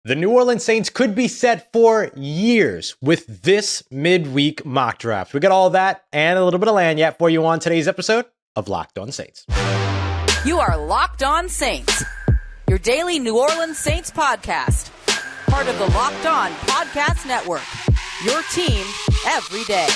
The New Orleans Saints could be set for years with this midweek mock draft. We got all that and a little bit of lagniappe for you on today's episode of Locked On Saints. You are Locked On Saints, your daily New Orleans Saints podcast. Part of the Locked On Podcast Network, your team every day.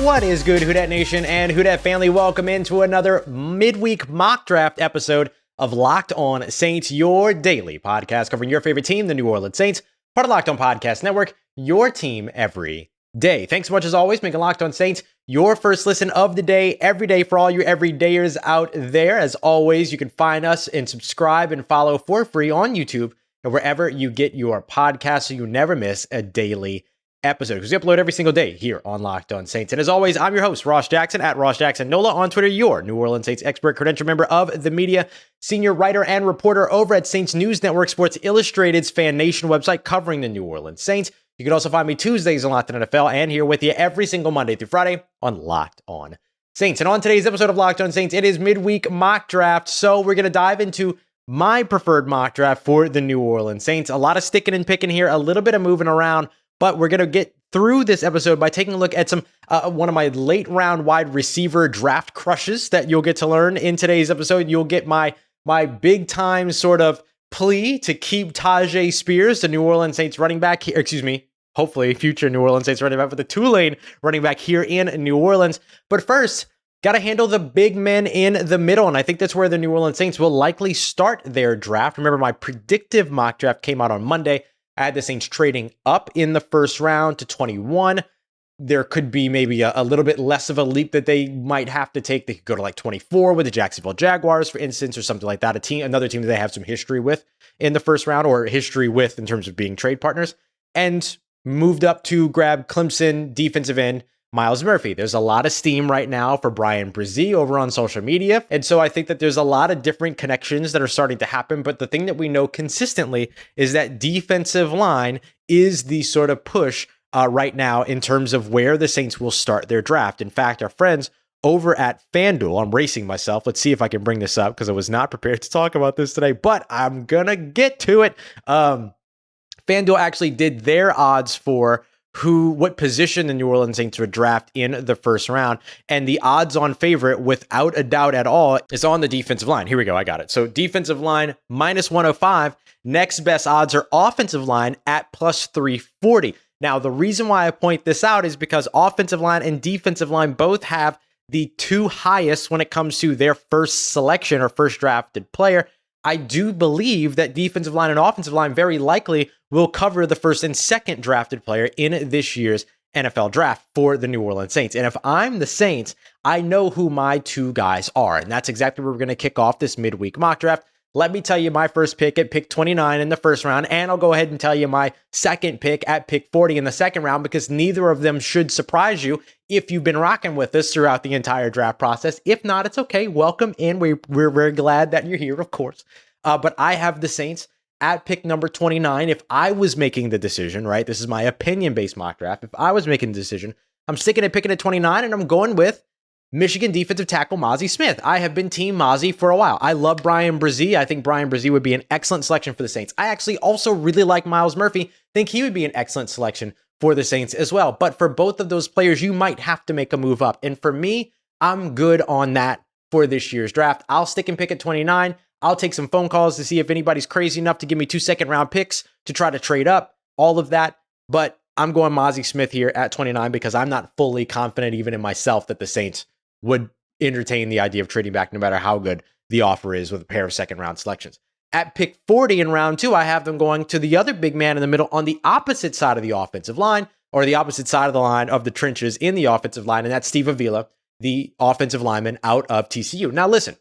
What is good, Who Dat Nation and Who Dat family? Welcome into another midweek mock draft episode of Locked On Saints, your daily podcast covering your favorite team, the New Orleans Saints, part of Locked On Podcast Network, your team every day. Thanks so much as always, making Locked On Saints your first listen of the day, every day for all you everydayers out there. As always, you can find us and subscribe and follow for free on YouTube and wherever you get your podcasts so you never miss a daily episode, because we upload every single day here on Locked On Saints. And as always, I'm your host, Ross Jackson, at Ross Jackson Nola on Twitter, your New Orleans Saints expert, credential member of the media, senior writer and reporter over at Saints News Network, Sports Illustrated's Fan Nation website covering the New Orleans Saints. You can also find me Tuesdays on Locked On NFL and here with you every single Monday through Friday on Locked On Saints. And on today's episode of Locked On Saints, it is midweek mock draft. So we're going to dive into my preferred mock draft for the New Orleans Saints. A lot of sticking and picking here, a little bit of moving around, but we're going to get through this episode by taking a look at some one of my late round wide receiver draft crushes that you'll get to learn in today's episode. You'll get my big time sort of plea to keep Tyjae Spears, the New Orleans Saints running back here, hopefully future New Orleans Saints running back for the Tulane running back here in New Orleans. But first, got to handle the big men in the middle. And I think that's where the New Orleans Saints will likely start their draft. Remember, my predictive mock draft came out on Monday. I had the Saints trading up in the first round to 21. There could be maybe a little bit less of a leap that they might have to take. They could go to like 24 with the Jacksonville Jaguars, for instance, or something like that. Another team that they have some history with in the first round, or history with in terms of being trade partners, and moved up to grab Clemson defensive end Myles Murphy. There's a lot of steam right now for Bryan Bresee over on social media. And so I think that there's a lot of different connections that are starting to happen. But the thing that we know consistently is that defensive line is the sort of push right now in terms of where the Saints will start their draft. In fact, our friends over at FanDuel, I'm racing myself. Let's see if I can bring this up because I was not prepared to talk about this today, but I'm going to get to it. FanDuel actually did their odds for what position the New Orleans Saints would draft in the first round. And the odds-on favorite, without a doubt at all, is on the defensive line. Here we go. I got it. So defensive line, minus 105. Next best odds are offensive line at plus 340. Now, the reason why I point this out is because offensive line and defensive line both have the two highest when it comes to their first selection or first drafted player. I do believe that defensive line and offensive line very likely will cover the first and second drafted player in this year's NFL draft for the New Orleans Saints. And if I'm the Saints, I know who my two guys are. And that's exactly where we're going to kick off this midweek mock draft. Let me tell you my first pick at pick 29 in the first round, and I'll go ahead and tell you my second pick at pick 40 in the second round, because neither of them should surprise you if you've been rocking with us throughout the entire draft process. If not, it's okay. Welcome in. We're very glad that you're here, of course. But I have the Saints at pick number 29. If I was making the decision, right, this is my opinion-based mock draft. If I was making the decision, I'm sticking at picking at 29, and I'm going with Michigan defensive tackle Mazi Smith. I have been team Mazi for a while. I love Bryan Bresee. I think Bryan Bresee would be an excellent selection for the Saints. I actually also really like Myles Murphy. Think he would be an excellent selection for the Saints as well. But for both of those players, you might have to make a move up. And for me, I'm good on that for this year's draft. I'll stick and pick at 29. I'll take some phone calls to see if anybody's crazy enough to give me 2 second-round picks to try to trade up, all of that. But I'm going Mazi Smith here at 29 because I'm not fully confident even in myself that the Saints would entertain the idea of trading back no matter how good the offer is with a pair of second-round selections. At pick 40 in round 2, I have them going to the other big man in the middle on the opposite side of the offensive line, or the opposite side of the line of the trenches in the offensive line, and that's Steve Avila, the offensive lineman out of TCU. Now listen,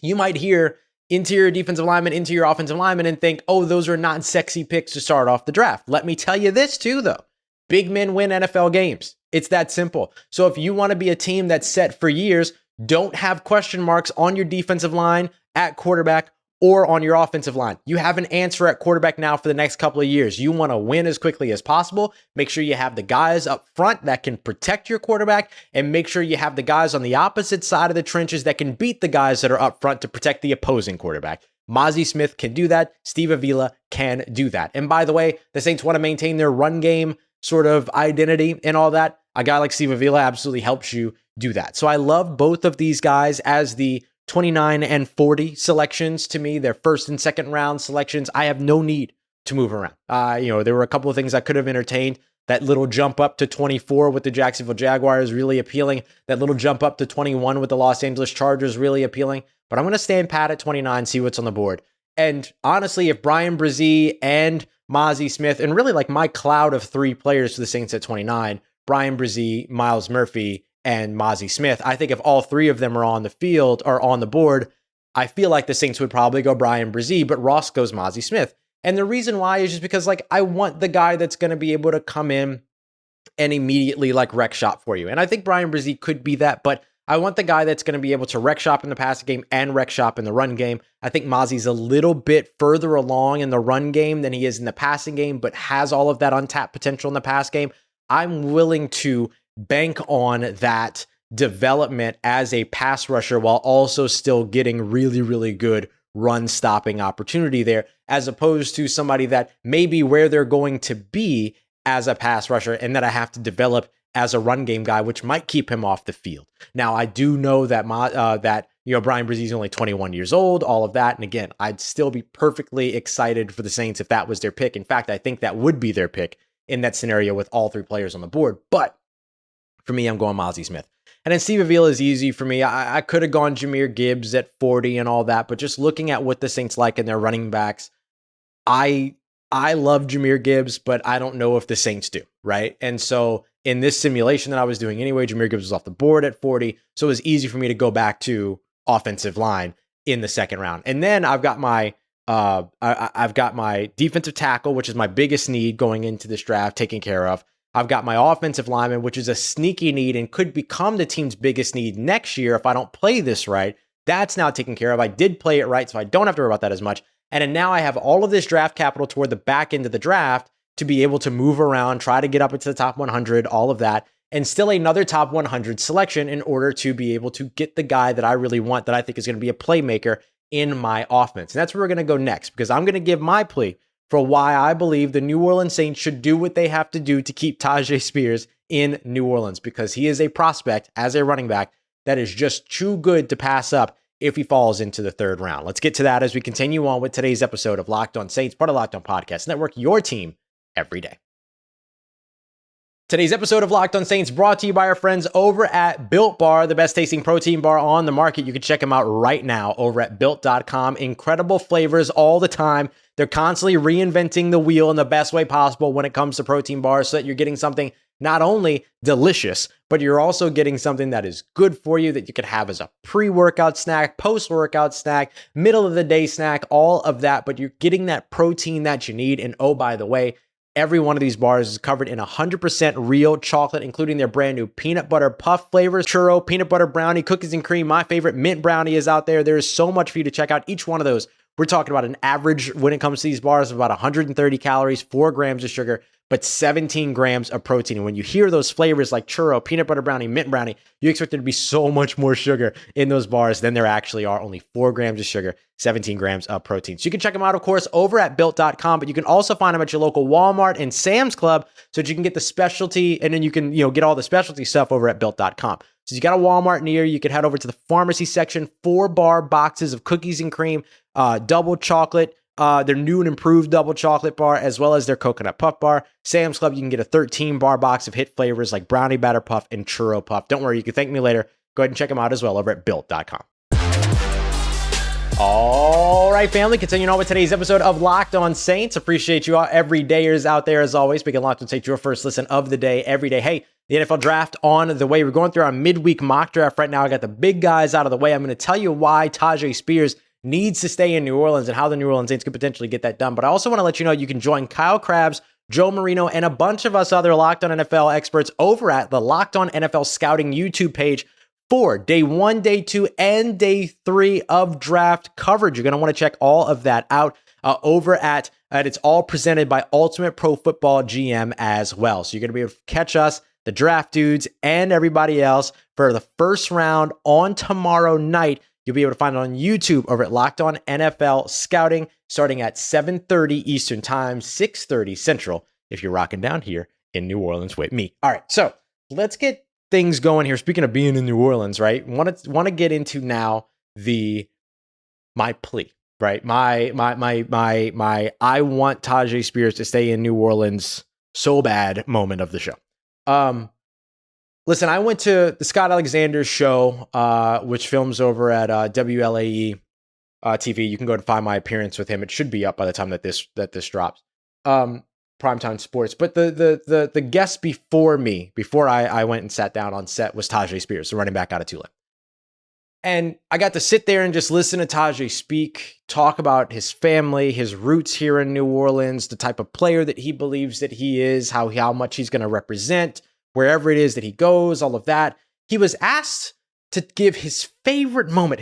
you might hear interior defensive lineman, interior offensive lineman, and think, oh, those are not sexy picks to start off the draft. Let me tell you this too, though. Big men win NFL games. It's that simple. So if you want to be a team that's set for years, don't have question marks on your defensive line, at quarterback, or on your offensive line. You have an answer at quarterback now for the next couple of years. You want to win as quickly as possible. Make sure you have the guys up front that can protect your quarterback, and make sure you have the guys on the opposite side of the trenches that can beat the guys that are up front to protect the opposing quarterback. Mazi Smith can do that. Steve Avila can do that. And by the way, the Saints want to maintain their run game sort of identity and all that. A guy like Steve Avila absolutely helps you do that. So I love both of these guys as the 29 and 40 selections. To me, their first and second round selections. I have no need to move around. There were a couple of things I could have entertained. That little jump up to 24 with the Jacksonville Jaguars, really appealing. That little jump up to 21 with the Los Angeles Chargers, really appealing. But I'm going to stand pat at 29, see what's on the board. And honestly, if Bryan, Bresee, and Mazi Smith, and really like my cloud of three players for the Saints at 29, Bryan, Bresee, Myles Murphy, and Mazi Smith, I think if all three of them are on the field or on the board, I feel like the Saints would probably go Bryan, Bresee, but Ross goes Mazi Smith. And the reason why is just because I want the guy that's going to be able to come in and immediately wreck shop for you. And I think Bryan Bresee could be that, but I want the guy that's going to be able to wreck shop in the passing game and wreck shop in the run game. I think Mazi's a little bit further along in the run game than he is in the passing game, but has all of that untapped potential in the pass game. I'm willing to bank on that development as a pass rusher while also still getting really, really good run stopping opportunity there, as opposed to somebody that may be where they're going to be as a pass rusher and that I have to develop as a run game guy, which might keep him off the field. Now, I do know that Bryan Bresee is only 21 years old, all of that. And again, I'd still be perfectly excited for the Saints if that was their pick. In fact, I think that would be their pick in that scenario with all three players on the board. But for me, I'm going Mazi Smith. And then Steve Avila is easy for me. I could have gone Jahmyr Gibbs at 40 and all that, but just looking at what the Saints like in their running backs, I love Jahmyr Gibbs, but I don't know if the Saints do, right? And so in this simulation that I was doing anyway, Jahmyr Gibbs was off the board at 40, so it was easy for me to go back to offensive line in the second round. And then I've got my defensive tackle, which is my biggest need going into this draft, taken care of. I've got my offensive lineman, which is a sneaky need and could become the team's biggest need next year if I don't play this right. That's now taken care of. I did play it right, so I don't have to worry about that as much. And then now I have all of this draft capital toward the back end of the draft to be able to move around, try to get up into the top 100, all of that, and still another top 100 selection in order to be able to get the guy that I really want, that I think is going to be a playmaker in my offense. And that's where we're going to go next, because I'm going to give my plea for why I believe the New Orleans Saints should do what they have to do to keep Tyjae Spears in New Orleans, because he is a prospect as a running back that is just too good to pass up if he falls into the third round. Let's get to that as we continue on with today's episode of Locked On Saints, part of Locked On Podcast Network, your team every day. Today's episode of Locked On Saints brought to you by our friends over at Built Bar, the best tasting protein bar on the market. You can check them out right now over at Built.com. Incredible flavors all the time. They're constantly reinventing the wheel in the best way possible when it comes to protein bars, so that you're getting something not only delicious, but you're also getting something that is good for you, that you could have as a pre-workout snack, post-workout snack, middle of the day snack, all of that. But you're getting that protein that you need. And oh, by the way, every one of these bars is covered in 100% real chocolate, including their brand new peanut butter puff flavors, churro, peanut butter brownie, cookies and cream. My favorite mint brownie is out there. There is so much for you to check out. Each one of those, we're talking about an average when it comes to these bars of about 130 calories, 4 grams of sugar, but 17 grams of protein. And when you hear those flavors like churro, peanut butter brownie, mint brownie, you expect there to be so much more sugar in those bars than there actually are. Only 4 grams of sugar, 17 grams of protein. So you can check them out, of course, over at Built.com, but you can also find them at your local Walmart and Sam's Club, so that you can get the specialty, and then you can get all the specialty stuff over at Built.com. So if you got a Walmart near you, you can head over to the pharmacy section, 4-bar boxes of cookies and cream, double chocolate, their new and improved double chocolate bar, as well as their coconut puff bar. Sam's Club, you can get a 13-bar box of hit flavors like brownie batter puff and churro puff. Don't worry, you can thank me later. Go ahead and check them out as well over at Built.com. All right, family, continuing on with today's episode of Locked On Saints. Appreciate you all everydayers out there as always. Making Locked On Saints your first listen of the day every day. Hey, the NFL draft on the way. We're going through our midweek mock draft right now. I got the big guys out of the way. I'm going to tell you why Tyjae Spears needs to stay in New Orleans and how the New Orleans Saints could potentially get that done. But I also want to let you know you can join Kyle Krabs, Joe Marino, and a bunch of us other Locked On NFL experts over at the Locked On NFL Scouting YouTube page 4, day 1, day 2, and day 3 of draft coverage. You're going to want to check all of that out over at it's all presented by Ultimate Pro Football GM as well. So you're going to be able to catch us, the draft dudes, and everybody else for the first round on tomorrow night. You'll be able to find it on YouTube over at Locked On NFL Scouting, starting at 7:30 Eastern Time, 6:30 Central, if you're rocking down here in New Orleans with me. All right, so let's get things going here. Speaking of being in New Orleans, right? Want to get into now my plea, right? My I want Tyjae Spears to stay in New Orleans so bad moment of the show. Listen, I went to the Scott Alexander's show, which films over at WLAE TV. You can go and find my appearance with him. It should be up by the time that this drops. Primetime Sports. But the guest before me, before I went and sat down on set, was Tyjae Spears, the running back out of Tulane. And I got to sit there and just listen to Tyjae speak, talk about his family, his roots here in New Orleans, the type of player that he believes that he is, how much he's going to represent wherever it is that he goes, all of that. He was asked to give his favorite moment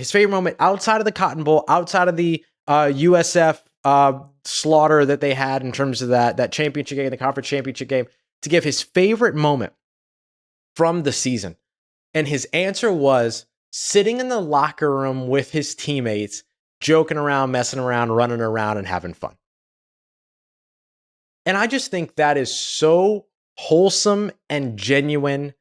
outside of the Cotton Bowl, outside of the USF slaughter that they had in terms of that championship game, the conference championship game, to give his favorite moment from the season. And his answer was sitting in the locker room with his teammates, joking around, messing around, running around, and having fun. And I just think that is so wholesome and genuine,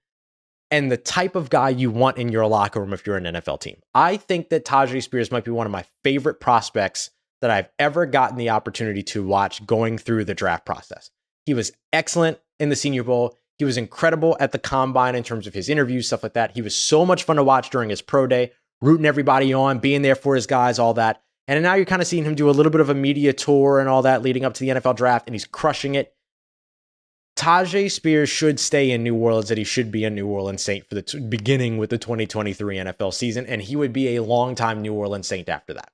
and the type of guy you want in your locker room if you're an NFL team. I think that Tyjae Spears might be one of my favorite prospects that I've ever gotten the opportunity to watch going through the draft process. He was excellent in the Senior Bowl. He was incredible at the Combine in terms of his interviews, stuff like that. He was so much fun to watch during his pro day, rooting everybody on, being there for his guys, all that. And now you're kind of seeing him do a little bit of a media tour and all that leading up to the NFL draft, and he's crushing it. Tyjae Spears should stay in New Orleans, and he should be a New Orleans Saint for the beginning with the 2023 NFL season, and he would be a longtime New Orleans Saint after that.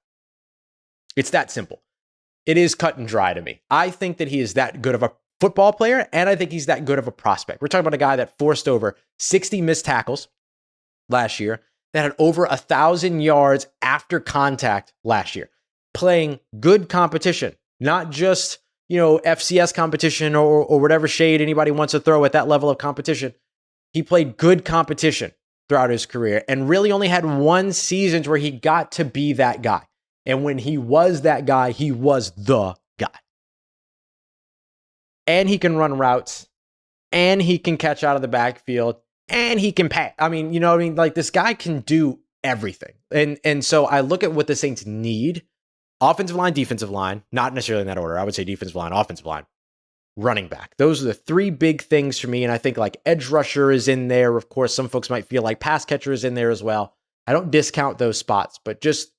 It's that simple. It is cut and dry to me. I think that he is that good of a football player, and I think he's that good of a prospect. We're talking about a guy that forced over 60 missed tackles last year, that had over 1,000 yards after contact last year, playing good competition, not just FCS competition or whatever shade anybody wants to throw at that level of competition. He played good competition throughout his career and really only had one season where he got to be that guy. And when he was that guy, he was the guy. And he can run routes, and he can catch out of the backfield, and he can pass. I mean, like this guy can do everything. And so I look at what the Saints need. Offensive line, defensive line, not necessarily in that order. I would say defensive line, offensive line, running back. Those are the three big things for me. And I think like edge rusher is in there. Of course, some folks might feel like pass catcher is in there as well. I don't discount those spots, but just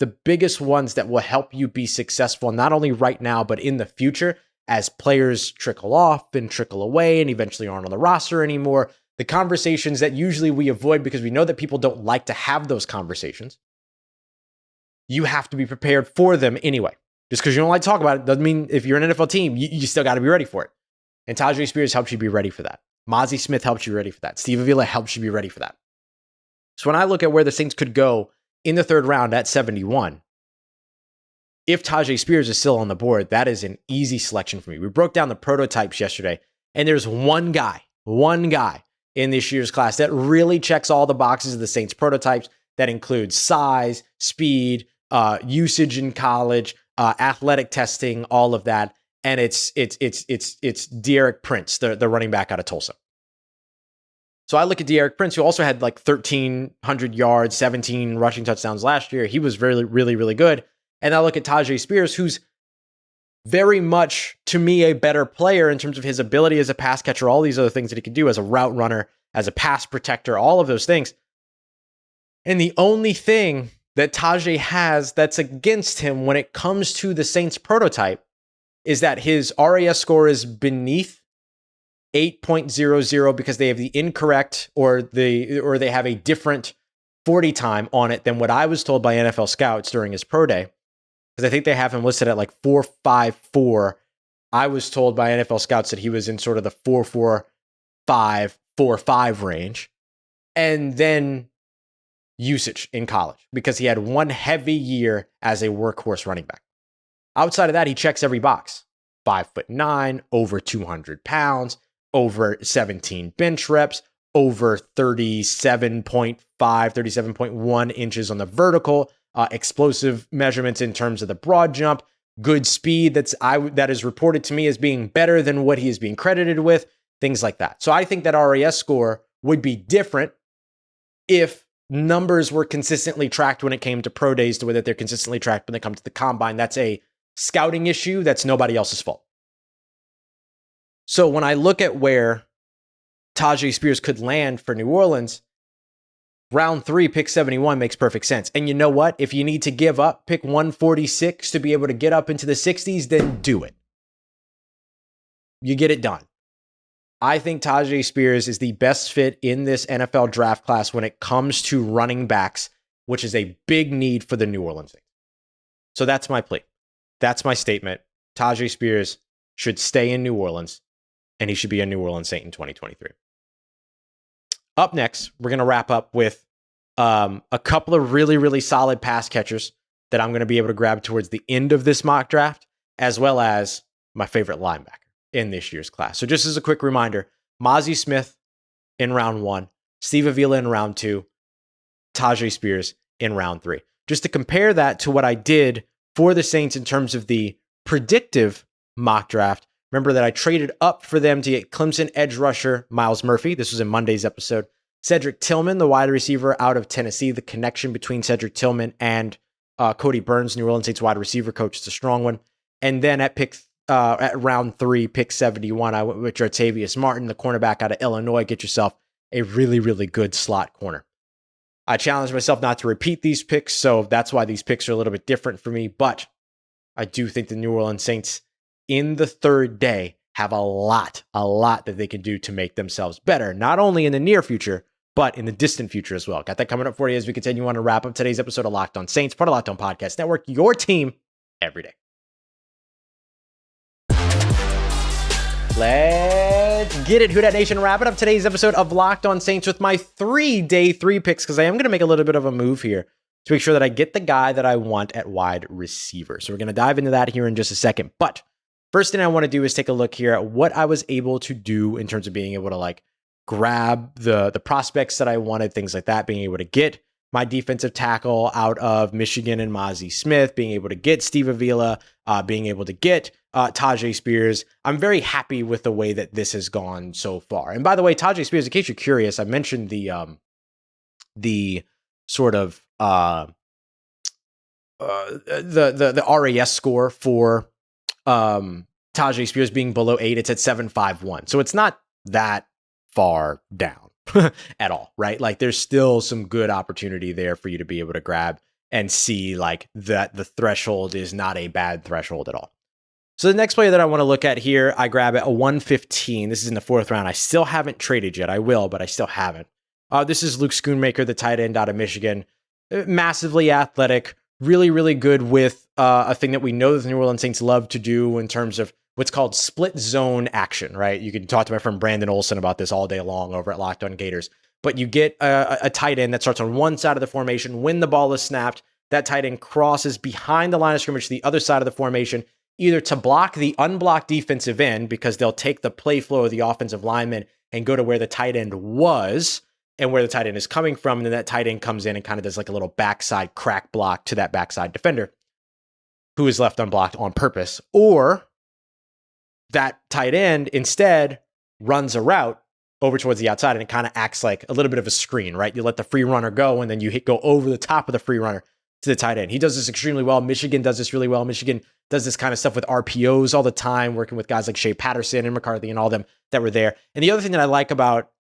the biggest ones that will help you be successful, not only right now, but in the future as players trickle off and trickle away and eventually aren't on the roster anymore. The conversations that usually we avoid because we know that people don't like to have those conversations. You have to be prepared for them anyway. Just because you don't like to talk about it doesn't mean if you're an NFL team, you still got to be ready for it. And Tyjae Spears helps you be ready for that. Mazi Smith helps you be ready for that. Steve Avila helps you be ready for that. So when I look at where the Saints could go in the third round at 71, if Tyjae Spears is still on the board, that is an easy selection for me. We broke down the prototypes yesterday, and there's one guy in this year's class that really checks all the boxes of the Saints prototypes. That includes size, speed, usage in college, athletic testing, all of that. And it's De'Aaron Prince, the running back out of Tulsa. So I look at De'Aaron Prince, who also had like 1,300 yards, 17 rushing touchdowns last year. He was really, really, really good. And I look at Tyjae Spears, who's very much, to me, a better player in terms of his ability as a pass catcher, all these other things that he can do as a route runner, as a pass protector, all of those things. And the only thing that Tyjae has that's against him when it comes to the Saints prototype is that his RAS score is beneath 8.00 because they have the incorrect or they have a different 40 time on it than what I was told by NFL scouts during his pro day. Because I think they have him listed at like 4.54. I was told by NFL scouts that he was in sort of the 4.45, 4.5 range. And then usage in college because he had one heavy year as a workhorse running back. Outside of that, he checks every box. 5'9", over 200 pounds, over 17 bench reps, over 37.5, 37.1 inches on the vertical, explosive measurements in terms of the broad jump, good speed that is reported to me as being better than what he is being credited with, things like that. So I think that RAS score would be different if numbers were consistently tracked when it came to pro days the way that they're consistently tracked when they come to the combine. That's a scouting issue. That's nobody else's fault. So when I look at where Tyjae Spears could land for New Orleans, round 3, pick 71 makes perfect sense. And you know what? If you need to give up pick 146 to be able to get up into the 60s, then do it. You get it done. I think Tyjae Spears is the best fit in this NFL draft class when it comes to running backs, which is a big need for the New Orleans Saints. So that's my plea. That's my statement. Tyjae Spears should stay in New Orleans, and he should be a New Orleans Saint in 2023. Up next, we're going to wrap up with a couple of really, really solid pass catchers that I'm going to be able to grab towards the end of this mock draft, as well as my favorite linebacker in this year's class. So just as a quick reminder, Mazi Smith in round 1, Steve Avila in round 2, Tyjae Spears in round 3. Just to compare that to what I did for the Saints in terms of the predictive mock draft, remember that I traded up for them to get Clemson edge rusher Myles Murphy. This was in Monday's episode. Cedric Tillman, the wide receiver out of Tennessee. The connection between Cedric Tillman and Cody Burns, New Orleans Saints wide receiver coach, is a strong one. And then at round 3, pick 71, I went with Jartavius Martin, the cornerback out of Illinois. Get yourself a really, really good slot corner. I challenged myself not to repeat these picks, so that's why these picks are a little bit different for me. But I do think the New Orleans Saints in the third day have a lot that they can do to make themselves better, not only in the near future, but in the distant future as well. Got that coming up for you as we continue on to wrap up today's episode of Locked On Saints, part of Locked On Podcast Network, your team every day. Let's get it, Who Dat Nation. Wrapping up today's episode of Locked On Saints with my 3-day 3 picks, because I am going to make a little bit of a move here to make sure that I get the guy that I want at wide receiver. So we're going to dive into that here in just a second. But first thing I want to do is take a look here at what I was able to do in terms of being able to grab the prospects that I wanted, things like that, being able to get my defensive tackle out of Michigan and Mazi Smith, being able to get Steve Avila, being able to get Tyjae Spears. I'm very happy with the way that this has gone so far. And by the way, Tyjae Spears, in case you're curious, I mentioned the sort of the RAS score for Tyjae Spears being below 8. It's at 7.51. So it's not that far down at all, right? There's still some good opportunity there for you to be able to grab and see that the threshold is not a bad threshold at all. So the next player that I want to look at here, I grab at a 115. This is in the 4th round. I still haven't traded yet. I will, but I still haven't. This is Luke Schoonmaker, the tight end out of Michigan. Massively athletic, really, really good with a thing that we know that the New Orleans Saints love to do in terms of what's called split zone action, right? You can talk to my friend Brandon Olson about this all day long over at Locked On Gators. But you get a tight end that starts on one side of the formation. When the ball is snapped, that tight end crosses behind the line of scrimmage to the other side of the formation, either to block the unblocked defensive end, because they'll take the play flow of the offensive lineman and go to where the tight end was and where the tight end is coming from. And then that tight end comes in and kind of does a little backside crack block to that backside defender who is left unblocked on purpose. Or that tight end instead runs a route over towards the outside, and it kind of acts like a little bit of a screen, right? You let the free runner go, and then you go over the top of the free runner to the tight end. He does this extremely well. Michigan does this really well. Michigan does this kind of stuff with RPOs all the time, working with guys like Shea Patterson and McCarthy and all them that were there. And the other thing that I like about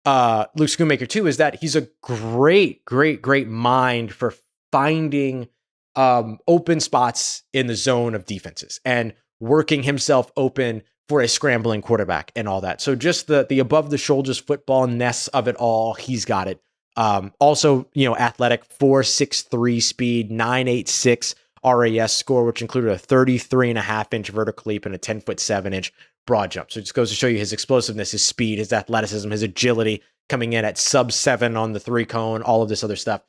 Luke Schoonmaker too is that he's a great mind for finding open spots in the zone of defenses and working himself open for a scrambling quarterback and all that. So just the above the shoulders football-ness of it all, he's got it. Also, athletic, 4.63 speed, 9.86 RAS score, which included a 33.5-inch vertical leap and a 10.7-inch broad jump. So it just goes to show you his explosiveness, his speed, his athleticism, his agility, coming in at sub 7 on the 3 cone, all of this other stuff.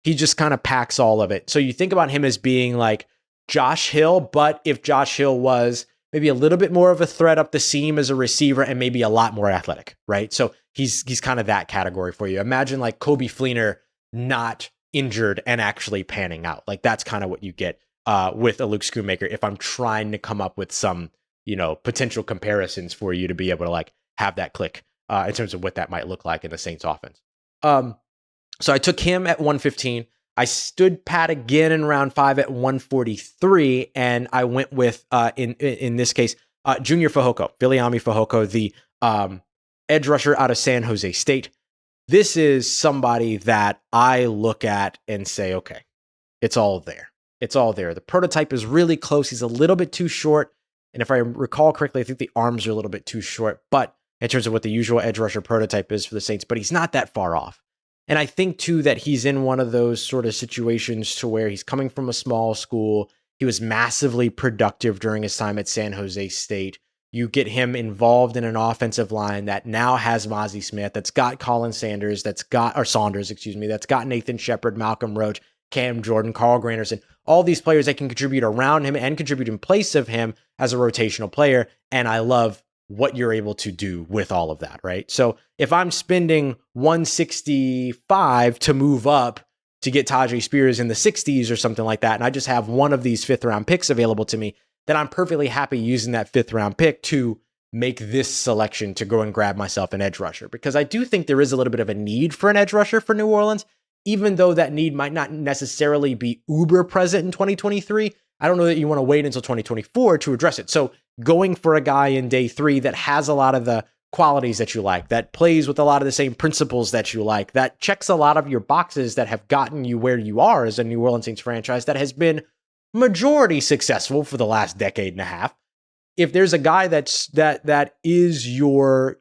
he just kind of packs all of it. So you think about him as being like Josh Hill, but if Josh Hill was maybe a little bit more of a threat up the seam as a receiver and maybe a lot more athletic, right? So he's kind of that category for you. Imagine like Kobe Fleener not injured and actually panning out. Like that's kind of what you get with a Luke Schoonmaker if I'm trying to come up with some, potential comparisons for you to be able to like have that click in terms of what that might look like in the Saints offense. So I took him at 115. I stood pat again in round 5 at 143, and I went with, in this case, Junior Fehoko, Viliami Fehoko, the edge rusher out of San Jose State. This is somebody that I look at and say, okay, it's all there. It's all there. The prototype is really close. He's a little bit too short. And if I recall correctly, I think the arms are a little bit too short, but in terms of what the usual edge rusher prototype is for the Saints, but he's not that far off. And I think, too, that he's in one of those sort of situations to where he's coming from a small school. He was massively productive during his time at San Jose State. You get him involved in an offensive line that now has Mazi Smith, that's got Colin Saunders, that's got Nathan Shepard, Malcolm Roach, Cam Jordan, Carl Granderson, all these players that can contribute around him and contribute in place of him as a rotational player. And I love what you're able to do with all of that, right? So if I'm spending 165 to move up to get Tyjae Spears in the 60s or something like that, and I just have one of these 5th round picks available to me, then I'm perfectly happy using that 5th round pick to make this selection to go and grab myself an edge rusher. Because I do think there is a little bit of a need for an edge rusher for New Orleans, even though that need might not necessarily be uber present in 2023. I don't know that you want to wait until 2024 to address it. So going for a guy in day 3 that has a lot of the qualities that you like, that plays with a lot of the same principles that you like, that checks a lot of your boxes that have gotten you where you are as a New Orleans Saints franchise that has been majority successful for the last decade and a half. If there's a guy that is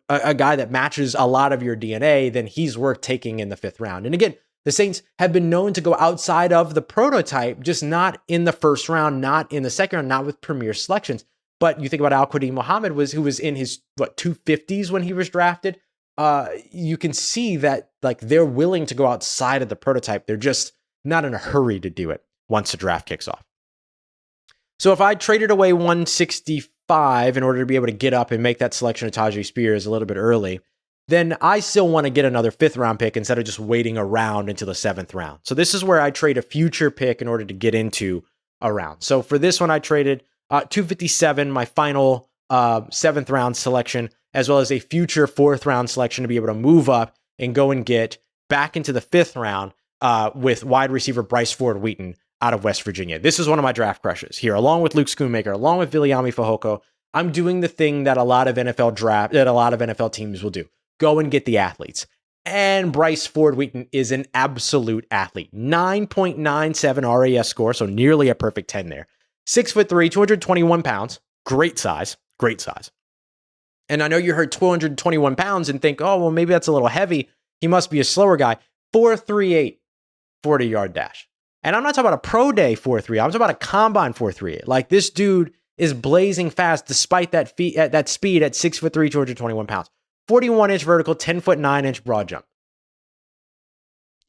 a guy that matches a lot of your DNA, then he's worth taking in the 5th round. And again, the Saints have been known to go outside of the prototype, just not in the 1st round, not in the 2nd round, not with premier selections. But you think about Al-Quadin Muhammad, who was in his 250s when he was drafted. You can see that like they're willing to go outside of the prototype. They're just not in a hurry to do it once the draft kicks off. So if I traded away 165 in order to be able to get up and make that selection of Tyjae Spears a little bit early, then I still want to get another 5th round pick instead of just waiting around until the 7th round. So this is where I trade a future pick in order to get into a round. So for this one, I traded 257, my final 7th round selection, as well as a future 4th round selection to be able to move up and go and get back into the 5th round with wide receiver Bryce Ford Wheaton out of West Virginia. This is one of my draft crushes here, along with Luke Schoonmaker, along with Viliami Fehoko. I'm doing the thing that a lot of NFL teams will do. Go and get the athletes. And Bryce Ford Wheaton is an absolute athlete. 9.97 RAS score, so nearly a perfect 10 there. 6'3", 221 pounds. Great size. And I know you heard 221 pounds and think, oh, well, maybe that's a little heavy. He must be a slower guy. 4.38 40-yard dash. And I'm not talking about a pro day 4.3. I'm talking about a combine 4.38. Like this dude is blazing fast despite that speed at 6'3", 221 pounds. 41-inch vertical, 10'9" broad jump.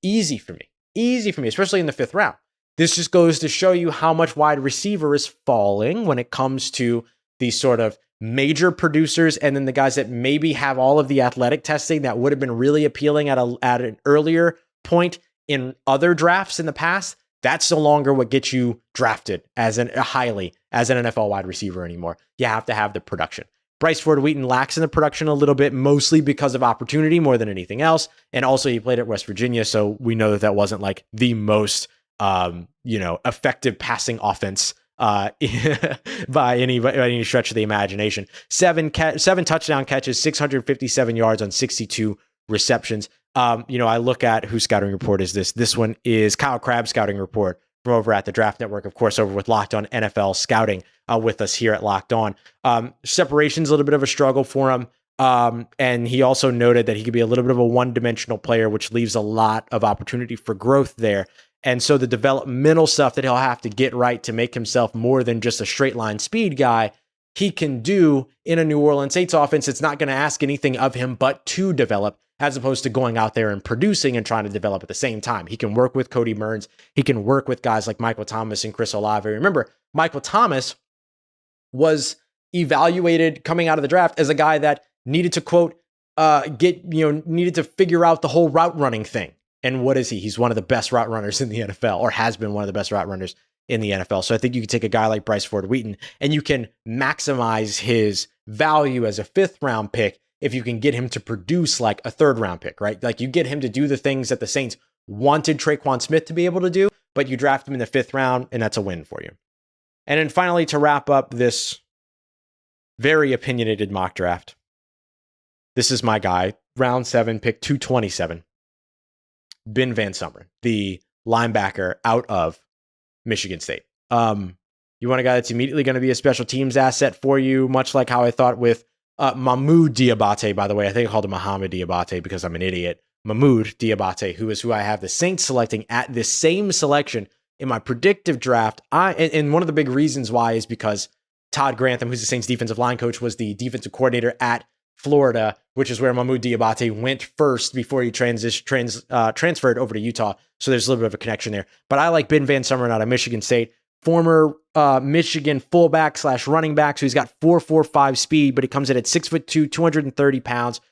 Easy for me, especially in the 5th round. This just goes to show you how much wide receiver is falling when it comes to these sort of major producers and then the guys that maybe have all of the athletic testing that would have been really appealing at an earlier point in other drafts in the past. That's no longer what gets you drafted as an NFL wide receiver anymore. You have to have the production. Bryce Ford Wheaton lacks in the production a little bit, mostly because of opportunity more than anything else. And also he played at West Virginia, so we know that wasn't like the most, effective passing offense by any stretch of the imagination. Seven touchdown catches, 657 yards on 62 receptions. I look at whose scouting report is this. This one is Kyle Crabb's scouting report from over at the Draft Network, of course, over with Locked On NFL Scouting with us here at Locked On. Separation's a little bit of a struggle for him. And he also noted that he could be a little bit of a one-dimensional player, which leaves a lot of opportunity for growth there. And so the developmental stuff that he'll have to get right to make himself more than just a straight line speed guy, he can do in a New Orleans Saints offense. It's not going to ask anything of him but to develop. as opposed to going out there and producing and trying to develop at the same time. He can work with Cody Burns. He can work with guys like Michael Thomas and Chris Olave. Remember, Michael Thomas was evaluated coming out of the draft as a guy that needed to, quote, needed to figure out the whole route running thing. And what is he? He's one of the best route runners in the NFL, or has been one of the best route runners in the NFL. So I think you can take a guy like Bryce Ford Wheaton and you can maximize his value as a 5th round pick if you can get him to produce like a 3rd round pick, right? Like you get him to do the things that the Saints wanted Traquan Smith to be able to do, but you draft him in the 5th round and that's a win for you. And then finally, to wrap up this very opinionated mock draft, this is my guy, round 7, pick 227, Ben Van Sumeren, the linebacker out of Michigan State. You want a guy that's immediately going to be a special teams asset for you, much like how I thought with Mahmoud Diabate, by the way. I think I called him Mohamed Diabate because I'm an idiot. Mahmoud Diabate, who is who I have the Saints selecting at this same selection in my predictive draft. And one of the big reasons why is because Todd Grantham, who's the Saints defensive line coach, was the defensive coordinator at Florida, which is where Mahmoud Diabate went first before he transferred over to Utah. So there's a little bit of a connection there. But I like Ben Van Sumeren out of Michigan State, former Michigan fullback / running back. So he's got 4.45 speed, but he comes in at 6'2", 230 pounds,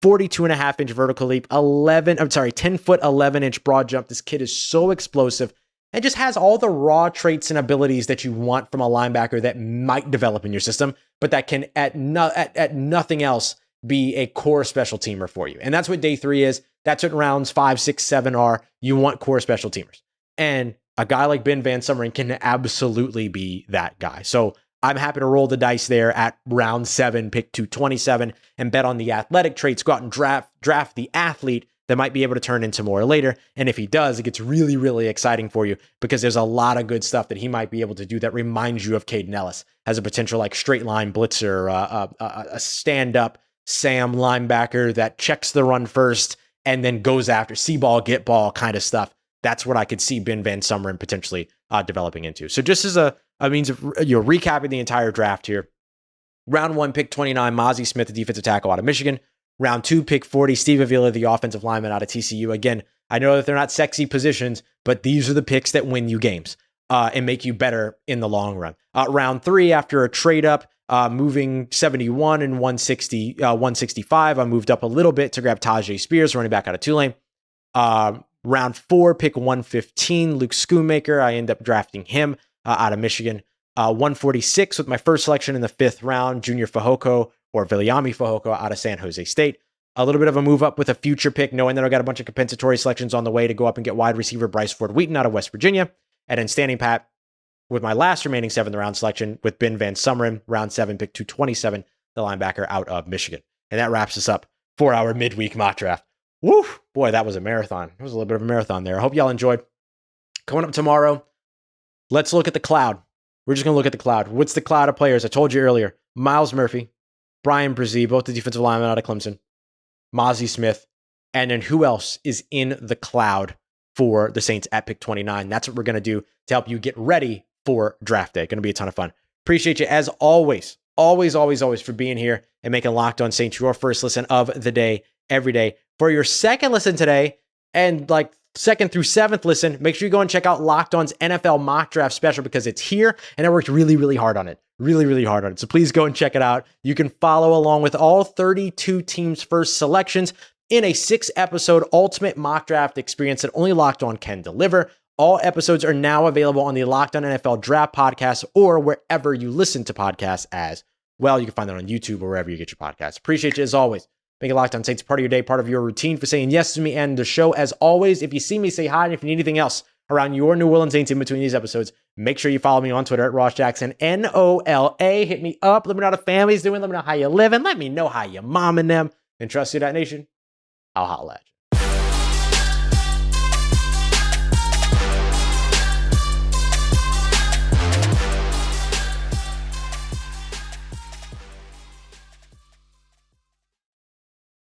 42.5-inch vertical leap, 10-foot, 11-inch broad jump. This kid is so explosive and just has all the raw traits and abilities that you want from a linebacker that might develop in your system, but that can at nothing else be a core special teamer for you. And that's what day 3 is. That's what rounds 5, 6, 7 are. You want core special teamers. And a guy like Ben Van Sumeren can absolutely be that guy. So I'm happy to roll the dice there at round 7, pick 227, and bet on the athletic traits. Go out and draft the athlete that might be able to turn into more later. And if he does, it gets really, really exciting for you because there's a lot of good stuff that he might be able to do that reminds you of Caden Ellis as a potential like straight line blitzer, a stand-up Sam linebacker that checks the run first and then goes after see ball, get ball kind of stuff. That's what I could see Ben Van Sumeren potentially developing into. So just as a means of recapping the entire draft here, round 1, pick 29, Mazi Smith, the defensive tackle out of Michigan. Round 2, pick 40, Steve Avila, the offensive lineman out of TCU. Again, I know that they're not sexy positions, but these are the picks that win you games and make you better in the long run. Round 3, after a trade up, moving 71 and 165, I moved up a little bit to grab Tyjae Spears, running back out of Tulane. Round 4, pick 115, Luke Schoonmaker. I end up drafting him out of Michigan. 146 with my first selection in the 5th round, Junior Fehoko, or Viliami Fehoko out of San Jose State. A little bit of a move up with a future pick, knowing that I got a bunch of compensatory selections on the way to go up and get wide receiver Bryce Ford Wheaton out of West Virginia. And then standing pat with my last remaining 7th round selection with Ben Van Sumeren, round 7, pick 227, the linebacker out of Michigan. And that wraps us up for our midweek mock draft. Woo! Boy, that was a marathon. It was a little bit of a marathon there. I hope y'all enjoyed. Coming up tomorrow, let's look at the cloud. We're just going to look at the cloud. What's the cloud of players? I told you earlier, Myles Murphy, Bryan Bresee, both the defensive linemen out of Clemson, Mazi Smith, and then who else is in the cloud for the Saints at pick 29? That's what we're going to do to help you get ready for draft day. Going to be a ton of fun. Appreciate you as always for being here and making Locked On Saints your first listen of the day, every day. For your second listen today, and like 2nd through 7th listen, make sure you go and check out Locked On's NFL mock draft special because it's here and I worked really, really hard on it. Really hard on it. So please go and check it out. You can follow along with all 32 teams' first selections in a 6-episode ultimate mock draft experience that only Locked On can deliver. All episodes are now available on the Locked On NFL Draft podcast or wherever you listen to podcasts as well. You can find that on YouTube or wherever you get your podcasts. Appreciate you as always. Make it Locked On Saints part of your day, part of your routine for saying yes to me and the show. As always, if you see me, say hi. And if you need anything else around your New Orleans Saints in between these episodes, make sure you follow me on Twitter at Ross Jackson, NOLA. Hit me up. Let me know how the family's doing. Let me know how you're living. Let me know how your mom and them. And trust Who Dat Nation, I'll holla at you.